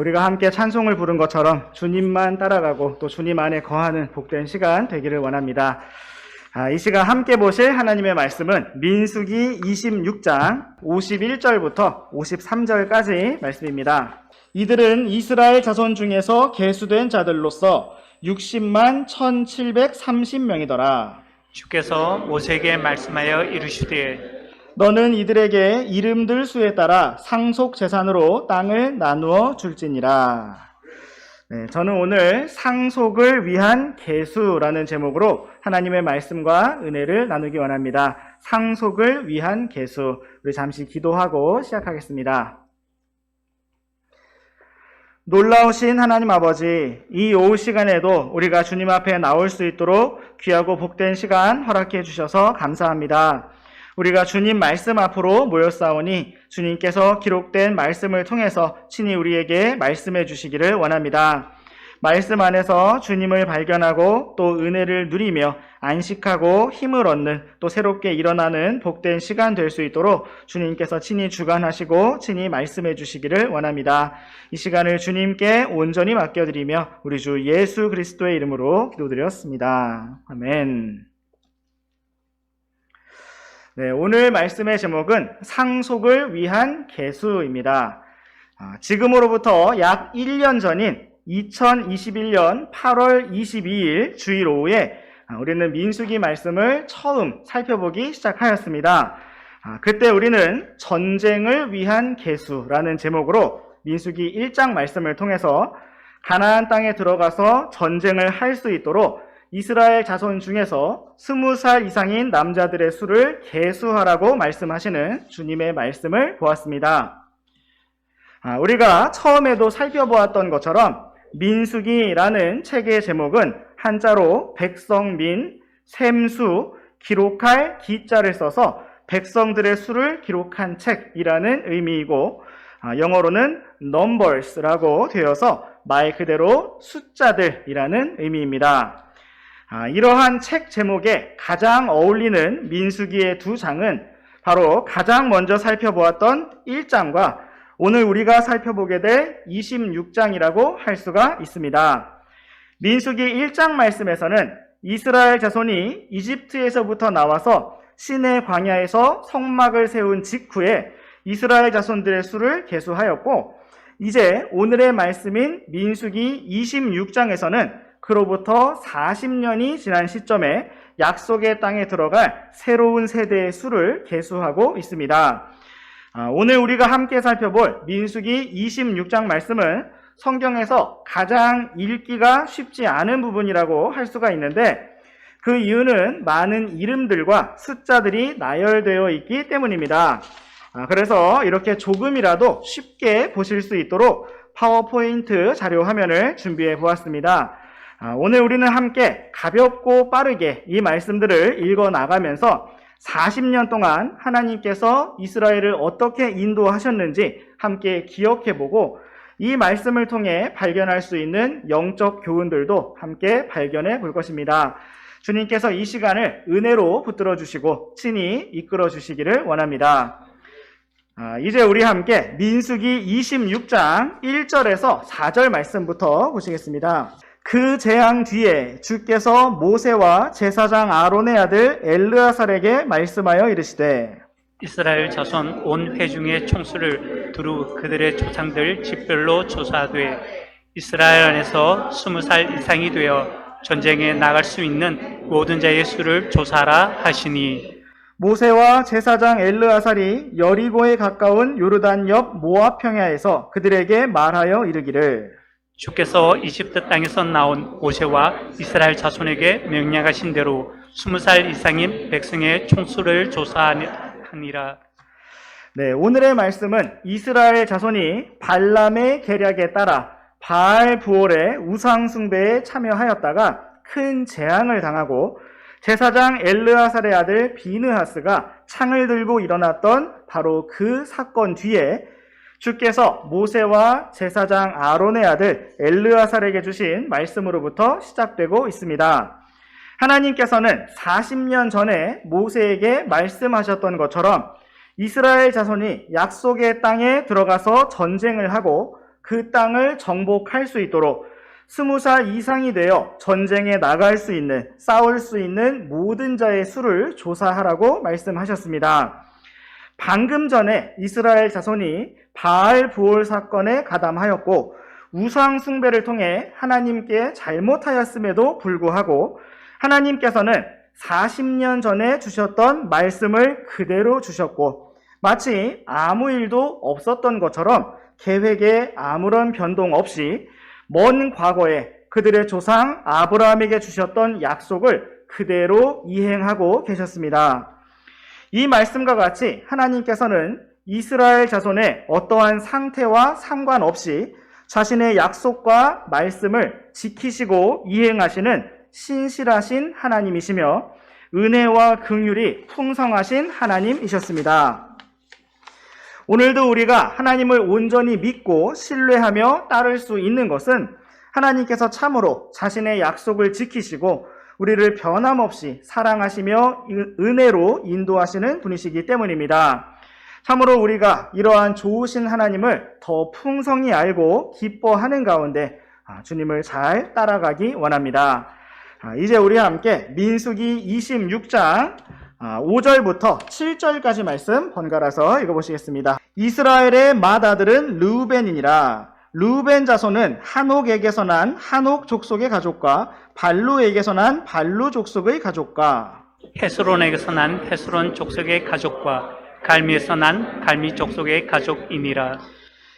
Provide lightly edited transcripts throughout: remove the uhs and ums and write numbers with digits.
우리가 함께 찬송을 부른 것처럼 주님만 따라가고 또 주님 안에 거하는 복된 시간 되기를 원합니다. 이 시간 함께 보실 하나님의 말씀은 민수기 26장 51절부터 53절까지 말씀입니다. 이들은 이스라엘 자손 중에서 계수된 자들로서 60만 1730명이더라. 주께서 모세에게 말씀하여 이르시되 너는 이들에게 이름들 수에 따라 상속 재산으로 땅을 나누어 줄지니라. 저는 오늘 상속을 위한 계수라는 제목으로 하나님의 말씀과 은혜를 나누기 원합니다. 상속을 위한 계수. 우리 잠시 기도하고 시작하겠습니다. 놀라우신 하나님 아버지, 이 오후 시간에도 우리가 주님 앞에 나올 수 있도록 귀하고 복된 시간 허락해 주셔서 감사합니다. 우리가 주님 말씀 앞으로 모였사오니 주님께서 기록된 말씀을 통해서 친히 우리에게 말씀해 주시기를 원합니다. 말씀 안에서 주님을 발견하고 또 은혜를 누리며 안식하고 힘을 얻는 또 새롭게 일어나는 복된 시간 될 수 있도록 주님께서 친히 주관하시고 친히 말씀해 주시기를 원합니다. 이 시간을 주님께 온전히 맡겨드리며 우리 주 예수 그리스도의 이름으로 기도드렸습니다. 아멘. 오늘 말씀의 제목은 상속을 위한 계수입니다. 지금으로부터 약 1년 전인 2021년 8월 22일 주일 오후에 우리는 민수기 말씀을 처음 살펴보기 시작하였습니다. 그때 우리는 전쟁을 위한 계수라는 제목으로 민수기 1장 말씀을 통해서 가나안 땅에 들어가서 전쟁을 할 수 있도록 이스라엘 자손 중에서 20살 이상인 남자들의 수를 계수하라고 말씀하시는 주님의 말씀을 보았습니다. 우리가 처음에도 살펴보았던 것처럼 민수기라는 책의 제목은 한자로 백성민, 셈수, 기록할 기자를 써서 백성들의 수를 기록한 책이라는 의미이고 영어로는 numbers라고 되어서 말 그대로 숫자들이라는 의미입니다. 이러한 책 제목에 가장 어울리는 민수기의 두 장은 바로 가장 먼저 살펴보았던 1장과 오늘 우리가 살펴보게 될 26장이라고 할 수가 있습니다. 민수기 1장 말씀에서는 이스라엘 자손이 이집트에서부터 나와서 시내 광야에서 성막을 세운 직후에 이스라엘 자손들의 수를 계수하였고 이제 오늘의 말씀인 민수기 26장에서는 그로부터 40년이 지난 시점에 약속의 땅에 들어갈 새로운 세대의 수를 계수하고 있습니다. 오늘 우리가 함께 살펴볼 민수기 26장 말씀은 성경에서 가장 읽기가 쉽지 않은 부분이라고 할 수가 있는데 그 이유는 많은 이름들과 숫자들이 나열되어 있기 때문입니다. 그래서 이렇게 조금이라도 쉽게 보실 수 있도록 파워포인트 자료 화면을 준비해 보았습니다. 오늘 우리는 함께 가볍고 빠르게 이 말씀들을 읽어 나가면서 40년 동안 하나님께서 이스라엘을 어떻게 인도하셨는지 함께 기억해보고 이 말씀을 통해 발견할 수 있는 영적 교훈들도 함께 발견해 볼 것입니다. 주님께서 이 시간을 은혜로 붙들어 주시고 친히 이끌어 주시기를 원합니다. 이제 우리 함께 민수기 26장 1절에서 4절 말씀부터 보시겠습니다. 그 재앙 뒤에 주께서 모세와 제사장 아론의 아들 엘르아살에게 말씀하여 이르시되 이스라엘 자손 온 회중의 총수를 두루 그들의 조상들 집별로 조사하되 이스라엘 안에서 20살 이상이 되어 전쟁에 나갈 수 있는 모든 자의 수를 조사하라 하시니 모세와 제사장 엘르아살이 여리고에 가까운 요르단 옆 모압 평야에서 그들에게 말하여 이르기를 주께서 이집트 땅에서 나온 모세와 이스라엘 자손에게 명령하신 대로 20살 이상인 백성의 총수를 조사하니라. 오늘의 말씀은 이스라엘 자손이 발람의 계략에 따라 바알 부올의 우상 숭배에 참여하였다가 큰 재앙을 당하고 제사장 엘르아살의 아들 비느하스가 창을 들고 일어났던 바로 그 사건 뒤에 주께서 모세와 제사장 아론의 아들 엘르아살에게 주신 말씀으로부터 시작되고 있습니다. 하나님께서는 40년 전에 모세에게 말씀하셨던 것처럼 이스라엘 자손이 약속의 땅에 들어가서 전쟁을 하고 그 땅을 정복할 수 있도록 20살 이상이 되어 전쟁에 나갈 수 있는, 싸울 수 있는 모든 자의 수를 조사하라고 말씀하셨습니다. 방금 전에 이스라엘 자손이 바알 부올 사건에 가담하였고 우상 숭배를 통해 하나님께 잘못하였음에도 불구하고 하나님께서는 40년 전에 주셨던 말씀을 그대로 주셨고 마치 아무 일도 없었던 것처럼 계획에 아무런 변동 없이 먼 과거에 그들의 조상 아브라함에게 주셨던 약속을 그대로 이행하고 계셨습니다. 이 말씀과 같이 하나님께서는 이스라엘 자손의 어떠한 상태와 상관없이 자신의 약속과 말씀을 지키시고 이행하시는 신실하신 하나님이시며 은혜와 긍휼이 풍성하신 하나님이셨습니다. 오늘도 우리가 하나님을 온전히 믿고 신뢰하며 따를 수 있는 것은 하나님께서 참으로 자신의 약속을 지키시고 우리를 변함없이 사랑하시며 은혜로 인도하시는 분이시기 때문입니다. 참으로 우리가 이러한 좋으신 하나님을 더 풍성히 알고 기뻐하는 가운데 주님을 잘 따라가기 원합니다. 이제 우리와 함께 민수기 26장 5절부터 7절까지 말씀 번갈아서 읽어보시겠습니다. 이스라엘의 맏아들은 르우벤이니라. 르우벤 자손은 한옥에게서 난 한옥 족속의 가족과 발루에게서 난 발루 족속의 가족과 헤스론에게서 난 헤스론 족속의 가족과 갈미에서 난 갈미 족속의 가족이니라.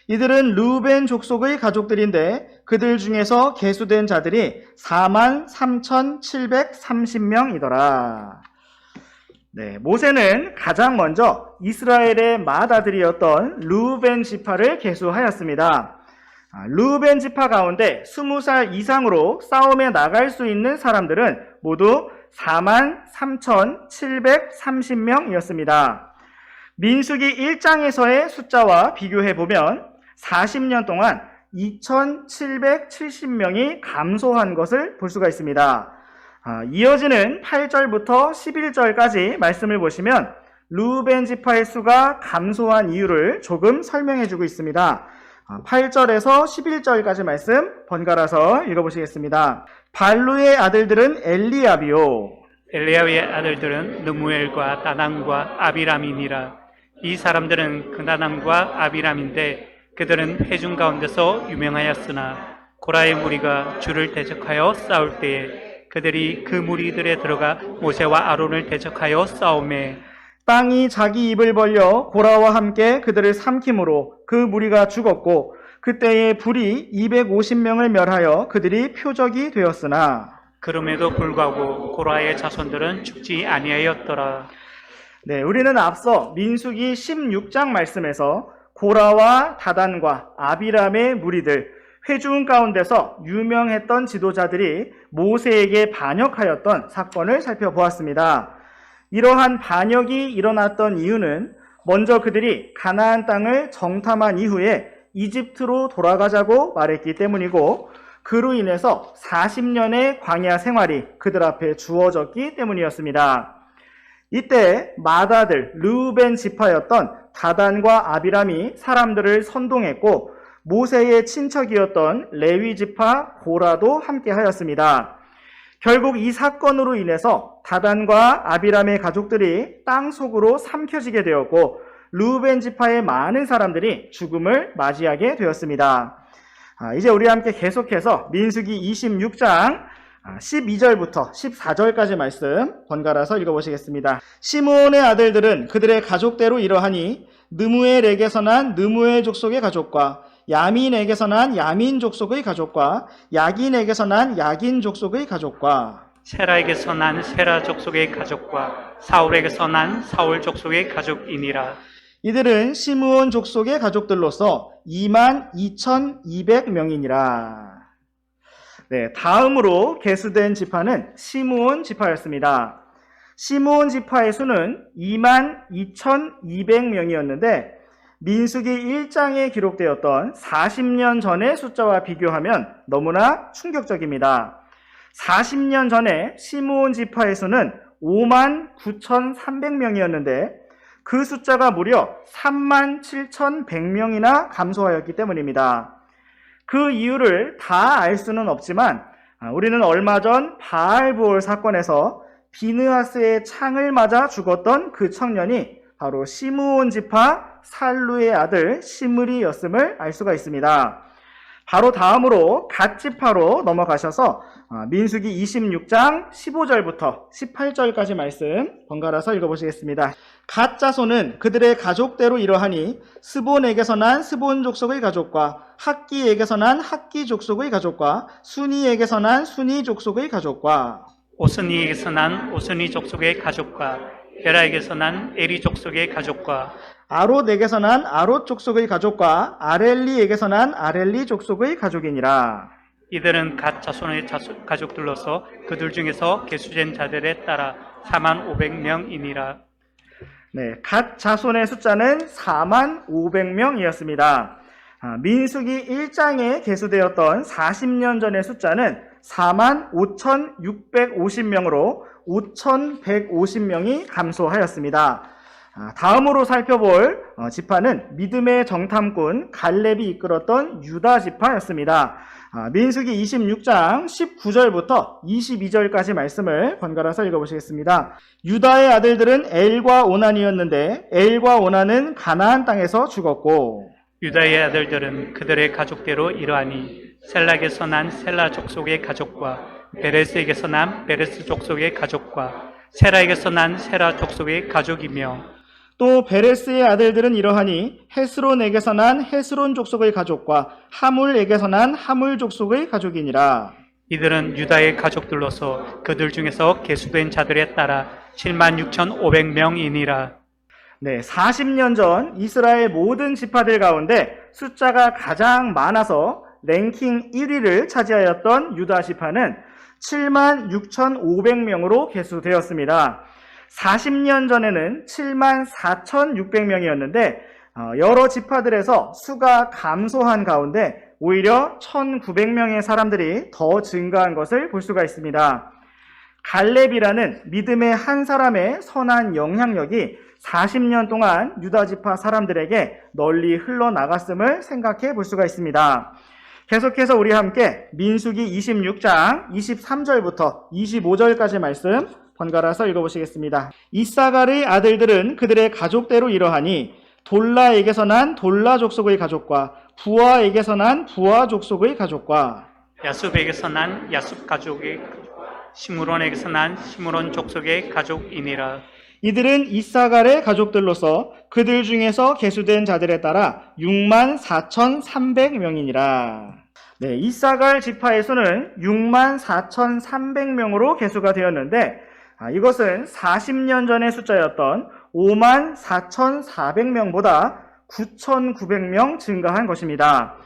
이들은 르우벤 족속의 가족들인데 그들 중에서 계수된 자들이 43,730명이더라. 네, 모세는 가장 먼저 이스라엘의 맏아들이었던 르우벤 지파를 계수하였습니다. 르우벤 지파 가운데 20살 이상으로 싸움에 나갈 수 있는 사람들은 모두 43,730명이었습니다. 민수기 1장에서의 숫자와 비교해보면 40년 동안 2,770명이 감소한 것을 볼 수가 있습니다. 이어지는 8절부터 11절까지 말씀을 보시면 르우벤 지파의 수가 감소한 이유를 조금 설명해주고 있습니다. 8절에서 11절까지 말씀 번갈아서 읽어보시겠습니다. 발루의 아들들은 엘리압이요 엘리야의 아들들은 느무엘과 다단과 아비람이니라. 이 사람들은 그다단과 아비람인데 그들은 회중 가운데서 유명하였으나 고라의 무리가 주를 대적하여 싸울 때에 그들이 그 무리들에 들어가 모세와 아론을 대적하여 싸우매 땅이 자기 입을 벌려 고라와 함께 그들을 삼킴으로 그 무리가 죽었고 그때에 불이 250명을 멸하여 그들이 표적이 되었으나 그럼에도 불구하고 고라의 자손들은 죽지 아니하였더라. 네, 우리는 앞서 민수기 16장 말씀에서 고라와 다단과 아비람의 무리들, 회중 가운데서 유명했던 지도자들이 모세에게 반역하였던 사건을 살펴보았습니다. 이러한 반역이 일어났던 이유는 먼저 그들이 가나안 땅을 정탐한 이후에 이집트로 돌아가자고 말했기 때문이고 그로 인해서 40년의 광야 생활이 그들 앞에 주어졌기 때문이었습니다. 이때 맏아들 르우벤 지파였던 다단과 아비람이 사람들을 선동했고 모세의 친척이었던 레위 지파 고라도 함께 하였습니다. 결국 이 사건으로 인해서 다단과 아비람의 가족들이 땅 속으로 삼켜지게 되었고 르우벤 지파의 많은 사람들이 죽음을 맞이하게 되었습니다. 이제 우리 함께 계속해서 민수기 26장 12절부터 14절까지 말씀 번갈아서 읽어보시겠습니다. 시므온의 아들들은 그들의 가족대로 이러하니 느무엘에게서 난 느무엘 족속의 가족과 야민에게서 난 야민 족속의 가족과 야긴에게서 난 야긴 족속의 가족과 세라에게서 난 세라 족속의 가족과 사울에게서 난 사울 족속의 가족이니라. 이들은 시므온 족속의 가족들로서 22,200명이니라. 네, 다음으로 계수된 지파는 시므온 지파였습니다. 시므온 지파의 수는 22,200명이었는데 민수기 1장에 기록되었던 40년 전의 숫자와 비교하면 너무나 충격적입니다. 40년 전에 시므온 지파의 수는 59,300명이었는데 그 숫자가 무려 37,100명이나 감소하였기 때문입니다. 그 이유를 다 알 수는 없지만 우리는 얼마 전 바알부올 사건에서 비느하스의 창을 맞아 죽었던 그 청년이 바로 시므온 지파 살루의 아들 시므리였음을 알 수가 있습니다. 바로 다음으로 갓 지파로 넘어가셔서 민수기 26장 15절부터 18절까지 말씀 번갈아서 읽어보시겠습니다. 갓 자손은 그들의 가족대로 이러하니 스본에게서 난 스본 족속의 가족과 학기에게서 난 학기 족속의 가족과 순이에게서 난 순이 족속의 가족과 오스니에게서 난 오스니 족속의 가족과 에라에게서 난 에리 족속의 가족과 아롯에게서 난 아롯 족속의 가족과 아렐리에게서 난 아렐리 족속의 가족이니라. 이들은 갓 자손의 가족들로서 그들 중에서 계수된 자들에 따라 45,000명이니라. 네, 갓 자손의 숫자는 45,000명이었습니다. 민수기 1장에 계수되었던 40년 전의 숫자는 45,650명으로 5,150명이 감소하였습니다. 다음으로 살펴볼 지파는 믿음의 정탐꾼 갈렙이 이끌었던 유다 지파였습니다. 민수기 26장 19절부터 22절까지 말씀을 번갈아서 읽어보시겠습니다. 유다의 아들들은 엘과 오난이었는데 엘과 오난은 가나안 땅에서 죽었고 유다의 아들들은 그들의 가족대로 이러하니 셀락에서 난 셀라 족속의 가족과 베레스에게서 난 베레스 족속의 가족과 세라에게서 난 세라 족속의 가족이며 또 베레스의 아들들은 이러하니 헤스론에게서 난 헤스론 족속의 가족과 하물에게서 난 하물 족속의 가족이니라. 이들은 유다의 가족들로서 그들 중에서 계수된 자들에 따라 76,500명이니라. 네, 40년 전 이스라엘 모든 지파들 가운데 숫자가 가장 많아서 랭킹 1위를 차지하였던 유다 지파는 76,500명으로 계수되었습니다. 40년 전에는 74,600명이었는데 여러 지파들에서 수가 감소한 가운데 오히려 1,900명의 사람들이 더 증가한 것을 볼 수가 있습니다. 갈렙이라는 믿음의 한 사람의 선한 영향력이 40년 동안 유다 지파 사람들에게 널리 흘러나갔음을 생각해 볼 수가 있습니다. 계속해서 우리 함께 민수기 26장 23절부터 25절까지 말씀 번갈아서 읽어보시겠습니다. 이사갈의 아들들은 그들의 가족대로 이러하니 돌라에게서 난 돌라 족속의 가족과 부아에게서 난 부아 족속의 가족과 야숲에게서 난 야숲 가족의 시므론에게서 난 시므론 족속의 가족이니라. 이들은 이사갈의 가족들로서 그들 중에서 계수된 자들에 따라 64,300명이니라. 네, 이사갈 지파의 수는 64,300명으로 계수가 되었는데 이것은 40년 전의 숫자였던 54,400명보다 9,900명 증가한 것입니다.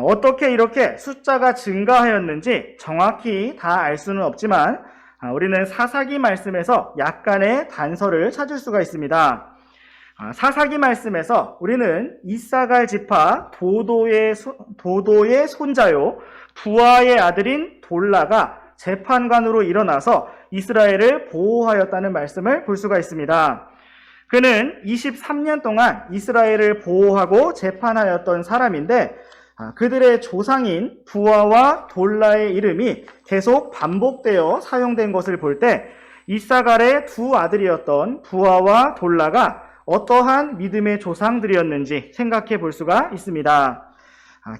어떻게 이렇게 숫자가 증가하였는지 정확히 다 알 수는 없지만 우리는 사사기 말씀에서 약간의 단서를 찾을 수가 있습니다. 사사기 말씀에서 우리는 이사갈 지파 도도의 손자요 부아의 아들인 돌라가 재판관으로 일어나서 이스라엘을 보호하였다는 말씀을 볼 수가 있습니다. 그는 23년 동안 이스라엘을 보호하고 재판하였던 사람인데 그들의 조상인 부아와 돌라의 이름이 계속 반복되어 사용된 것을 볼 때 이사갈의 두 아들이었던 부아와 돌라가 어떠한 믿음의 조상들이었는지 생각해 볼 수가 있습니다.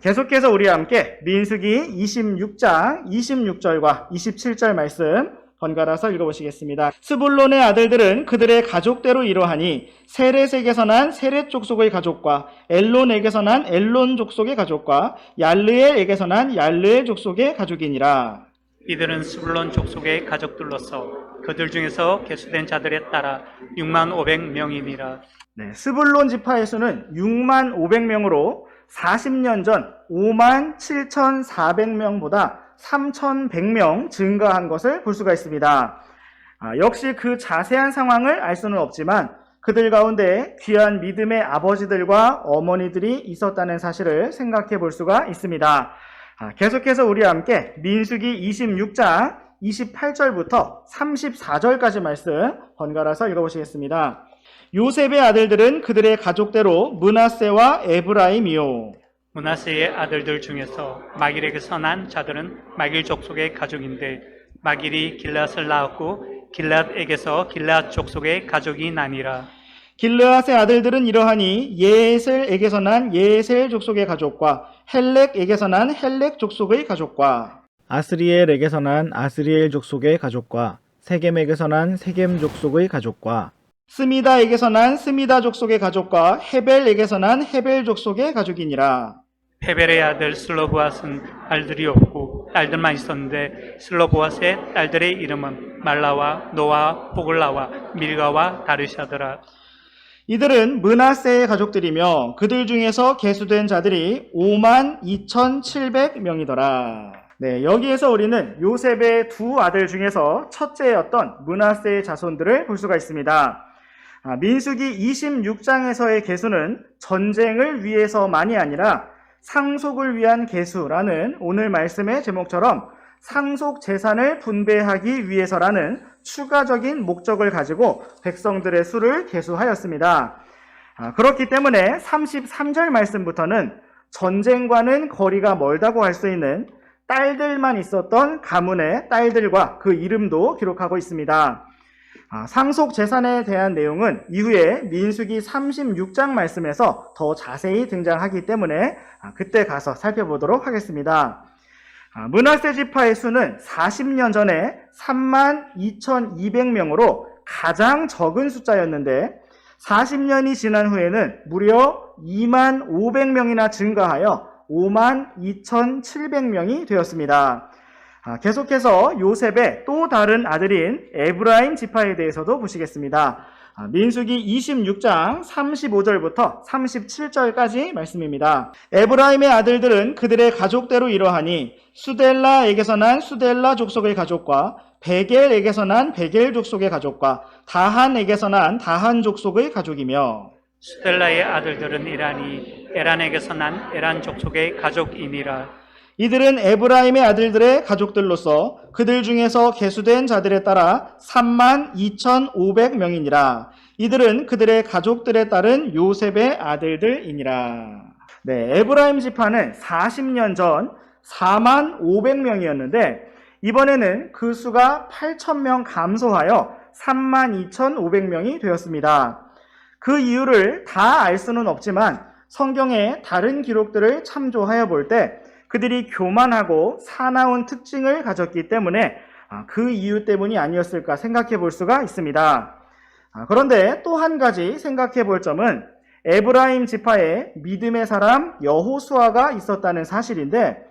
계속해서 우리 함께 민수기 26장 26절과 27절 말씀 번갈아서 읽어보시겠습니다. 스불론의 아들들은 그들의 가족대로 이러하니 세렛에게서 난 세렛 족속의 가족과 엘론에게서 난 엘론 족속의 가족과 얄르엘에게서 난 얄르엘 족속의 가족이니라. 이들은 스불론 족속의 가족들로서 그들 중에서 계수된 자들에 따라 65,000명이니라. 네, 스불론 지파의 수는 65,000명으로 40년 전 57,400명보다 3,100명 증가한 것을 볼 수가 있습니다. 역시 그 자세한 상황을 알 수는 없지만 그들 가운데 귀한 믿음의 아버지들과 어머니들이 있었다는 사실을 생각해 볼 수가 있습니다. 계속해서 우리 함께 민수기 26장 28절부터 34절까지 말씀 번갈아서 읽어보시겠습니다. 요셉의 아들들은 그들의 가족대로 므낫세와 에브라임이요. 므낫세의 아들들 중에서 마길에게서 난 자들은 마길 족속의 가족인데 마길이 길앗을 낳았고 길앗에게서 길앗 족속의 가족이 나니라. 길르앗의 아들들은 이러하니 예셀에게서 난 예셀 족속의 가족과 헬렉에게서 난 헬렉 족속의 가족과 아스리엘에게서 난 아스리엘 족속의 가족과 세겜에게서 난 세겜 족속의 가족과 스미다에게서 난 스미다 족속의 가족과 헤벨에게서 난 헤벨 족속의 가족이니라. 헤벨의 아들 슬로보앗은 딸들이 없고 딸들만 있었는데 슬로보앗의 딸들의 이름은 말라와 노아, 호글라와 밀가와 다르샤더라. 이들은 므낫세의 가족들이며 그들 중에서 계수된 자들이 52,700명이더라. 네, 여기에서 우리는 요셉의 두 아들 중에서 첫째였던 므낫세의 자손들을 볼 수가 있습니다. 민수기 26장에서의 계수는 전쟁을 위해서만이 아니라 상속을 위한 계수라는 오늘 말씀의 제목처럼 상속 재산을 분배하기 위해서라는 추가적인 목적을 가지고 백성들의 수를 계수하였습니다. 그렇기 때문에 33절 말씀부터는 전쟁과는 거리가 멀다고 할 수 있는 딸들만 있었던 가문의 딸들과 그 이름도 기록하고 있습니다. 상속 재산에 대한 내용은 이후에 민수기 36장 말씀에서 더 자세히 등장하기 때문에 그때 가서 살펴보도록 하겠습니다. 므낫세 지파의 수는 40년 전에 32,200명으로 가장 적은 숫자였는데 40년이 지난 후에는 무려 25,500명이나 증가하여 52,700명이 되었습니다. 계속해서 요셉의 또 다른 아들인 에브라임 지파에 대해서도 보시겠습니다. 민수기 26장 35절부터 37절까지 말씀입니다. 에브라임의 아들들은 그들의 가족대로 이러하니 수델라에게서 난 수델라 족속의 가족과 베겔에게서 난 베겔 족속의 가족과 다한에게서 난 다한 족속의 가족이며 수델라의 아들들은 이라니 에란에게서 난 에란 족속의 가족이니라. 이들은 에브라임의 아들들의 가족들로서 그들 중에서 계수된 자들에 따라 32,500명이니라. 이들은 그들의 가족들에 따른 요셉의 아들들이니라. 네, 에브라임 지파는 40년 전 45,500명이었는데 이번에는 그 수가 8,000명 감소하여 32,500명이 되었습니다. 그 이유를 다 알 수는 없지만 성경의 다른 기록들을 참조하여 볼 때 그들이 교만하고 사나운 특징을 가졌기 때문에 그 이유 때문이 아니었을까 생각해 볼 수가 있습니다. 그런데 또 한 가지 생각해 볼 점은 에브라임 지파에 믿음의 사람 여호수아가 있었다는 사실인데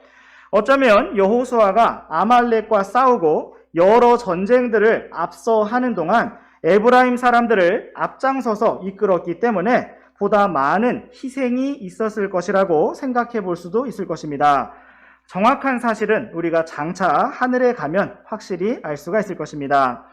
어쩌면 여호수아가 아말렉과 싸우고 여러 전쟁들을 앞서 하는 동안 에브라임 사람들을 앞장서서 이끌었기 때문에 보다 많은 희생이 있었을 것이라고 생각해 볼 수도 있을 것입니다. 정확한 사실은 우리가 장차 하늘에 가면 확실히 알 수가 있을 것입니다.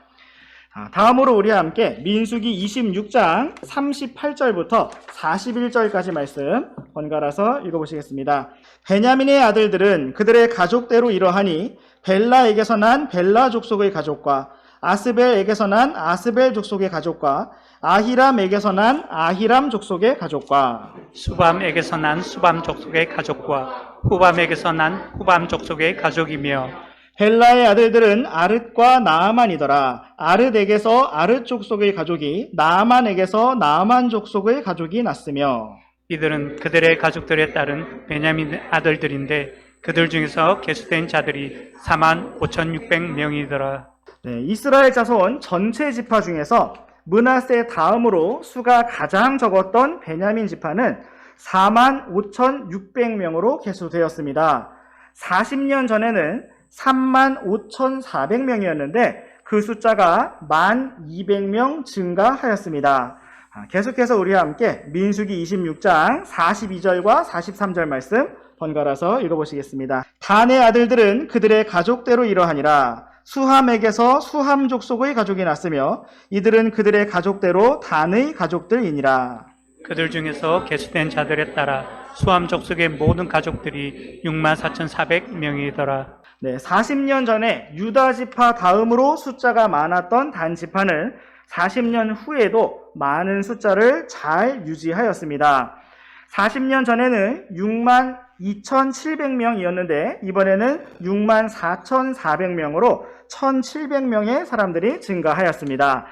다음으로 우리 함께 민수기 26장 38절부터 41절까지 말씀 번갈아서 읽어보시겠습니다. 베냐민의 아들들은 그들의 가족대로 이러하니 벨라에게서 난 벨라 족속의 가족과 아스벨에게서 난 아스벨 족속의 가족과 아히람에게서 난 아히람 족속의 가족과 수밤에게서 난 수밤 족속의 가족과 후밤에게서 난 후밤 족속의 가족이며 벨라의 아들들은 아릇과 나아만이더라. 아릇에게서 아릇 족속의 가족이 나아만에게서 나아만 족속의 가족이 났으며 이들은 그들의 가족들에 따른 베냐민 아들들인데 그들 중에서 계수된 자들이 45,600명이더라. 네, 이스라엘 자손 전체 지파 중에서 므낫세 다음으로 수가 가장 적었던 베냐민 지파는 45,600명으로 계수되었습니다. 40년 전에는 35,400명이었는데 그 숫자가 1,200명 증가하였습니다. 계속해서 우리와 함께 민수기 26장 42절과 43절 말씀 번갈아서 읽어보시겠습니다. 단의 아들들은 그들의 가족대로 이러하니라. 수함에게서 수함 족속의 가족이 났으며 이들은 그들의 가족대로 단의 가족들이니라. 그들 중에서 계수된 자들에 따라 수함 족속의 모든 가족들이 64,400명이더라. 네, 40년 전에 유다 지파 다음으로 숫자가 많았던 단 지파는 40년 후에도 많은 숫자를 잘 유지하였습니다. 40년 전에는 6만 2,700명이었는데 이번에는 6만 4,400명으로 1,700명의 사람들이 증가하였습니다.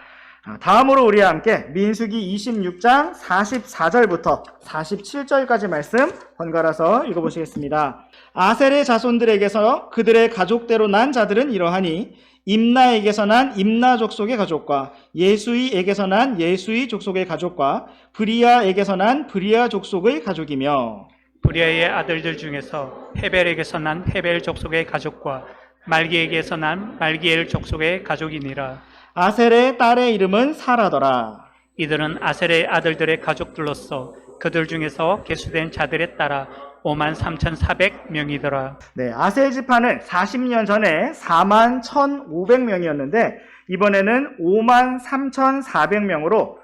다음으로 우리와 함께 민수기 26장 44절부터 47절까지 말씀 번갈아서 읽어보시겠습니다. 아셀의 자손들에게서 그들의 가족대로 난 자들은 이러하니 임나에게서 난 임나 족속의 가족과 예수이에게서 난 예수이 족속의 가족과 브리아에게서 난 브리아 족속의 가족이며 브리아의 아들들 중에서 헤벨에게서 난 헤벨 족속의 가족과 말기에게서 난 말기엘 족속의 가족이니라. 아셀의 딸의 이름은 사라더라. 이들은 아셀의 아들들의 가족들로서 그들 중에서 계수된 자들에 따라 53,400명이더라. 네, 아셀 지파는 40년 전에 4만 1,500명이었는데 이번에는 5만 3,400명으로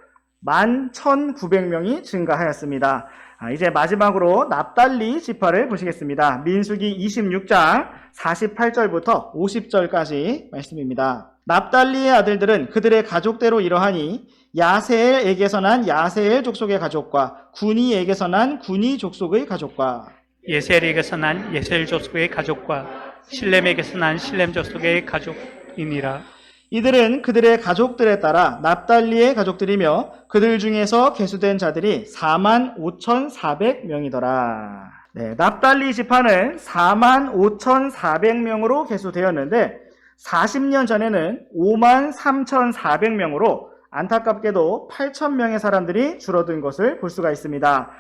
11,900명이 증가하였습니다. 이제 마지막으로 납달리 지파를 보시겠습니다. 민수기 26장 48절부터 50절까지 말씀입니다. 납달리의 아들들은 그들의 가족대로 이러하니 야세엘에게서 난 야세엘 족속의 가족과 구니에게서 난 구니 족속의 가족과 예셀에게서 난 예셀 족속의 가족과 실렘에게서 난 실렘 족속의 가족이니라. 이들은 그들의 가족들에 따라 납달리의 가족들이며 그들 중에서 계수된 자들이 4만 5,400명이더라. 네, 납달리 지파는 4만 5,400명으로 계수되었는데 40년 전에는 5만 3,400명으로 안타깝게도 8,000명의 사람들이 줄어든 것을 볼 수가 있습니다.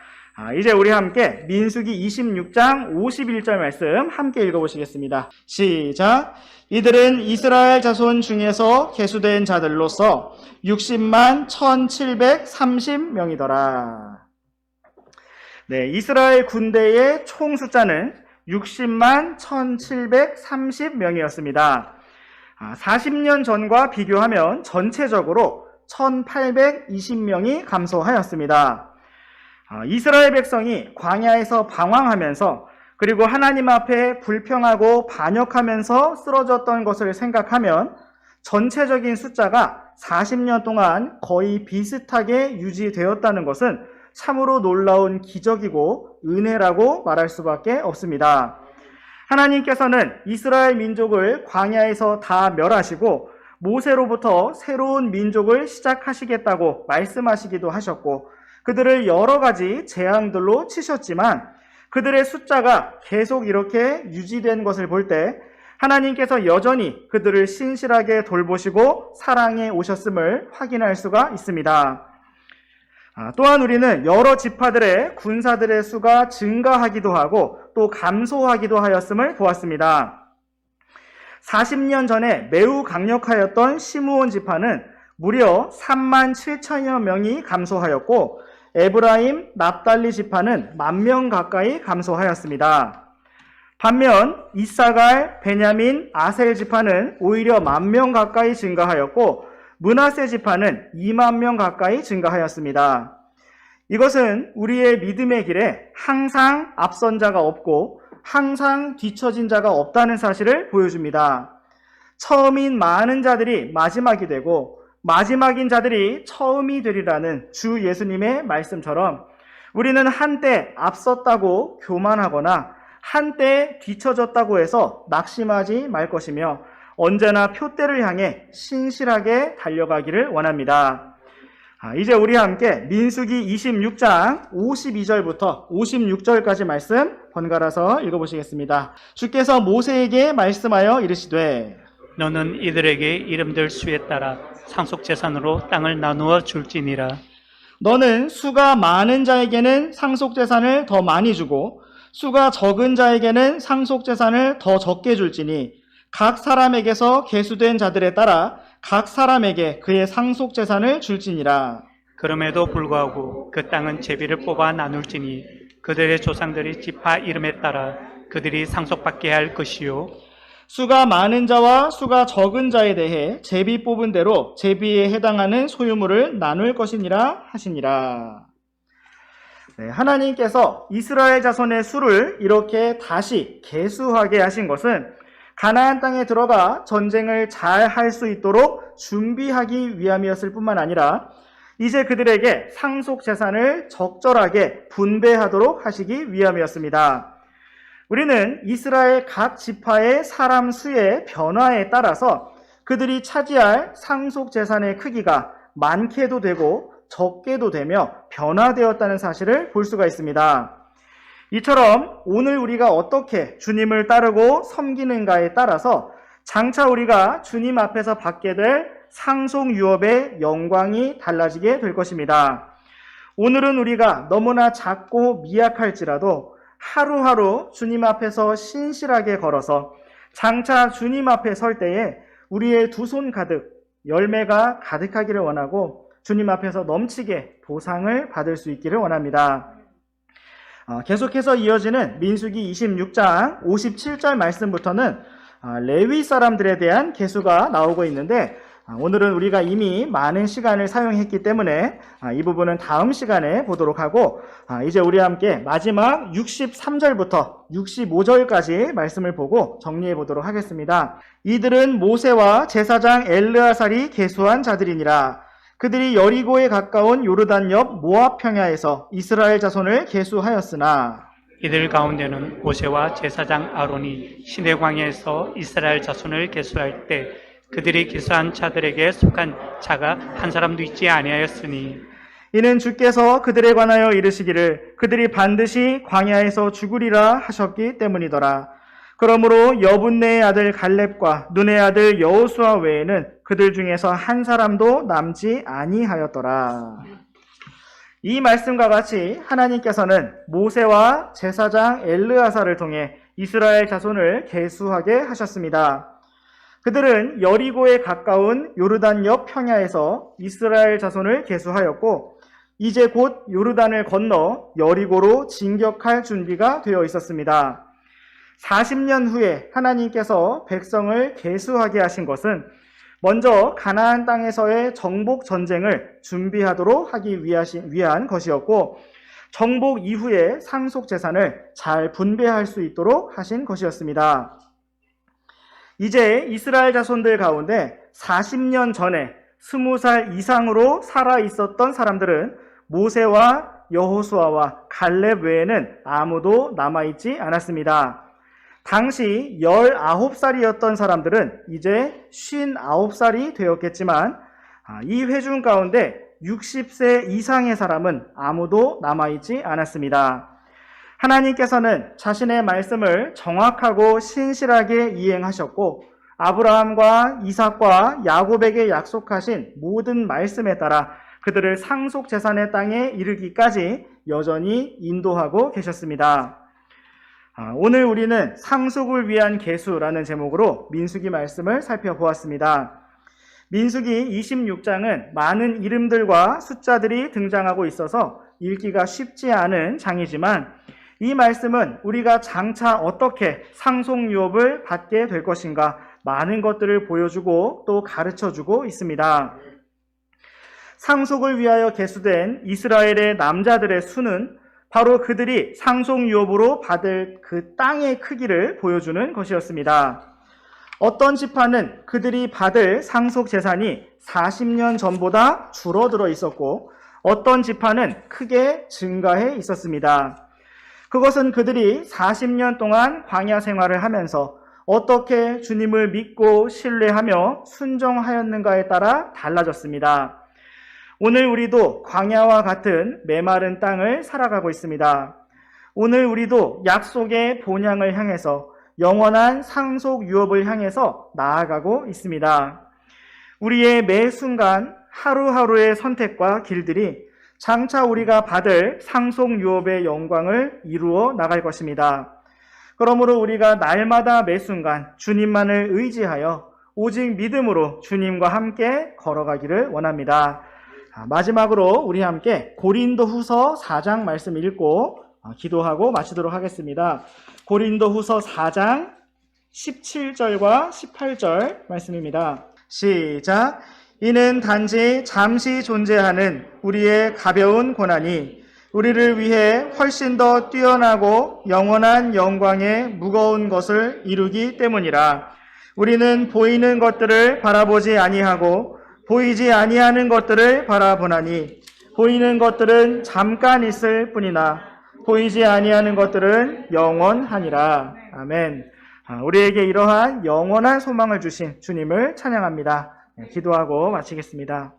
이제 우리 함께 민수기 26장 51절 말씀 함께 읽어보시겠습니다. 시작! 이들은 이스라엘 자손 중에서 계수된 자들로서 60만 1,730명이더라. 네, 이스라엘 군대의 총 숫자는 60만 1,730명이었습니다. 40년 전과 비교하면 전체적으로 1,820명이 감소하였습니다. 이스라엘 백성이 광야에서 방황하면서 그리고 하나님 앞에 불평하고 반역하면서 쓰러졌던 것을 생각하면 전체적인 숫자가 40년 동안 거의 비슷하게 유지되었다는 것은 참으로 놀라운 기적이고 은혜라고 말할 수밖에 없습니다. 하나님께서는 이스라엘 민족을 광야에서 다 멸하시고 모세로부터 새로운 민족을 시작하시겠다고 말씀하시기도 하셨고 그들을 여러 가지 재앙들로 치셨지만 그들의 숫자가 계속 이렇게 유지된 것을 볼 때 하나님께서 여전히 그들을 신실하게 돌보시고 사랑해 오셨음을 확인할 수가 있습니다. 또한 우리는 여러 지파들의 군사들의 수가 증가하기도 하고 또 감소하기도 하였음을 보았습니다. 40년 전에 매우 강력하였던 시므온 지파는 무려 3만 7천여 명이 감소하였고 에브라임, 납달리 지파는 10,000명 가까이 감소하였습니다. 반면 이사갈, 베냐민, 아셀 지파는 오히려 10,000명 가까이 증가하였고 므낫세 지파는 20,000명 가까이 증가하였습니다. 이것은 우리의 믿음의 길에 항상 앞선 자가 없고 항상 뒤처진 자가 없다는 사실을 보여줍니다. 처음인 많은 자들이 마지막이 되고 마지막인 자들이 처음이 되리라는 주 예수님의 말씀처럼 우리는 한때 앞섰다고 교만하거나 한때 뒤처졌다고 해서 낙심하지 말 것이며 언제나 표대를 향해 신실하게 달려가기를 원합니다. 이제 우리 함께 민수기 26장 52절부터 56절까지 말씀 번갈아서 읽어보시겠습니다. 주께서 모세에게 말씀하여 이르시되 너는 이들에게 이름들 수에 따라 상속재산으로 땅을 나누어 줄지니라. 너는 수가 많은 자에게는 상속재산을 더 많이 주고 수가 적은 자에게는 상속재산을 더 적게 줄지니 각 사람에게서 계수된 자들에 따라 각 사람에게 그의 상속재산을 줄지니라. 그럼에도 불구하고 그 땅은 제비를 뽑아 나눌지니 그들의 조상들이 지파 이름에 따라 그들이 상속받게 할 것이요. 수가 많은 자와 수가 적은 자에 대해 제비 뽑은 대로 제비에 해당하는 소유물을 나눌 것이니라 하시니라. 네, 하나님께서 이스라엘 자손의 수를 이렇게 다시 계수하게 하신 것은 가나안 땅에 들어가 전쟁을 잘 할 수 있도록 준비하기 위함이었을 뿐만 아니라 이제 그들에게 상속 재산을 적절하게 분배하도록 하시기 위함이었습니다. 우리는 이스라엘 각 지파의 사람 수의 변화에 따라서 그들이 차지할 상속 재산의 크기가 많게도 되고 적게도 되며 변화되었다는 사실을 볼 수가 있습니다. 이처럼 오늘 우리가 어떻게 주님을 따르고 섬기는가에 따라서 장차 우리가 주님 앞에서 받게 될 상속 유업의 영광이 달라지게 될 것입니다. 오늘은 우리가 너무나 작고 미약할지라도 하루하루 주님 앞에서 신실하게 걸어서 장차 주님 앞에 설 때에 우리의 두 손 가득 열매가 가득하기를 원하고 주님 앞에서 넘치게 보상을 받을 수 있기를 원합니다. 계속해서 이어지는 민수기 26장 57절 말씀부터는 레위 사람들에 대한 계수가 나오고 있는데 오늘은 우리가 이미 많은 시간을 사용했기 때문에 이 부분은 다음 시간에 보도록 하고 이제 우리 함께 마지막 63절부터 65절까지 말씀을 보고 정리해 보도록 하겠습니다. 이들은 모세와 제사장 엘르아살이 계수한 자들이니라. 그들이 여리고에 가까운 요르단 옆 모압 평야에서 이스라엘 자손을 계수하였으나 이들 가운데는 모세와 제사장 아론이 시내광야에서 이스라엘 자손을 계수할 때 그들이 계수한 자들에게 속한 자가 한 사람도 있지 아니하였으니 이는 주께서 그들에 관하여 이르시기를 그들이 반드시 광야에서 죽으리라 하셨기 때문이더라. 그러므로 여분네의 아들 갈렙과 눈의 아들 여호수아 외에는 그들 중에서 한 사람도 남지 아니하였더라. 이 말씀과 같이 하나님께서는 모세와 제사장 엘르아사를 통해 이스라엘 자손을 계수하게 하셨습니다. 그들은 여리고에 가까운 요르단 옆 평야에서 이스라엘 자손을 계수하였고 이제 곧 요르단을 건너 여리고로 진격할 준비가 되어 있었습니다. 40년 후에 하나님께서 백성을 계수하게 하신 것은 먼저 가나안 땅에서의 정복 전쟁을 준비하도록 하기 위한 것이었고 정복 이후에 상속 재산을 잘 분배할 수 있도록 하신 것이었습니다. 이제 이스라엘 자손들 가운데 40년 전에 20살 이상으로 살아 있었던 사람들은 모세와 여호수아와 갈렙 외에는 아무도 남아있지 않았습니다. 당시 19살이었던 사람들은 이제 59살이 되었겠지만 이 회중 가운데 60세 이상의 사람은 아무도 남아있지 않았습니다. 하나님께서는 자신의 말씀을 정확하고 신실하게 이행하셨고 아브라함과 이삭과 야곱에게 약속하신 모든 말씀에 따라 그들을 상속 재산의 땅에 이르기까지 여전히 인도하고 계셨습니다. 오늘 우리는 상속을 위한 계수라는 제목으로 민수기 말씀을 살펴보았습니다. 민수기 26장은 많은 이름들과 숫자들이 등장하고 있어서 읽기가 쉽지 않은 장이지만 이 말씀은 우리가 장차 어떻게 상속 유업을 받게 될 것인가 많은 것들을 보여주고 또 가르쳐주고 있습니다. 상속을 위하여 계수된 이스라엘의 남자들의 수는 바로 그들이 상속 유업으로 받을 그 땅의 크기를 보여주는 것이었습니다. 어떤 지파는 그들이 받을 상속 재산이 40년 전보다 줄어들어 있었고 어떤 지파는 크게 증가해 있었습니다. 그것은 그들이 40년 동안 광야 생활을 하면서 어떻게 주님을 믿고 신뢰하며 순종하였는가에 따라 달라졌습니다. 오늘 우리도 광야와 같은 메마른 땅을 살아가고 있습니다. 오늘 우리도 약속의 본향을 향해서 영원한 상속 유업을 향해서 나아가고 있습니다. 우리의 매 순간 하루하루의 선택과 길들이 장차 우리가 받을 상속 유업의 영광을 이루어 나갈 것입니다. 그러므로 우리가 날마다 매 순간 주님만을 의지하여 오직 믿음으로 주님과 함께 걸어가기를 원합니다. 마지막으로 우리 함께 고린도후서 4장 말씀 읽고 기도하고 마치도록 하겠습니다. 고린도후서 4장 17절과 18절 말씀입니다. 시작. 이는 단지 잠시 존재하는 우리의 가벼운 고난이 우리를 위해 훨씬 더 뛰어나고 영원한 영광의 무거운 것을 이루기 때문이라. 우리는 보이는 것들을 바라보지 아니하고 보이지 아니하는 것들을 바라보나니 보이는 것들은 잠깐 있을 뿐이나 보이지 아니하는 것들은 영원하니라. 아멘. 우리에게 이러한 영원한 소망을 주신 주님을 찬양합니다. 기도하고 마치겠습니다.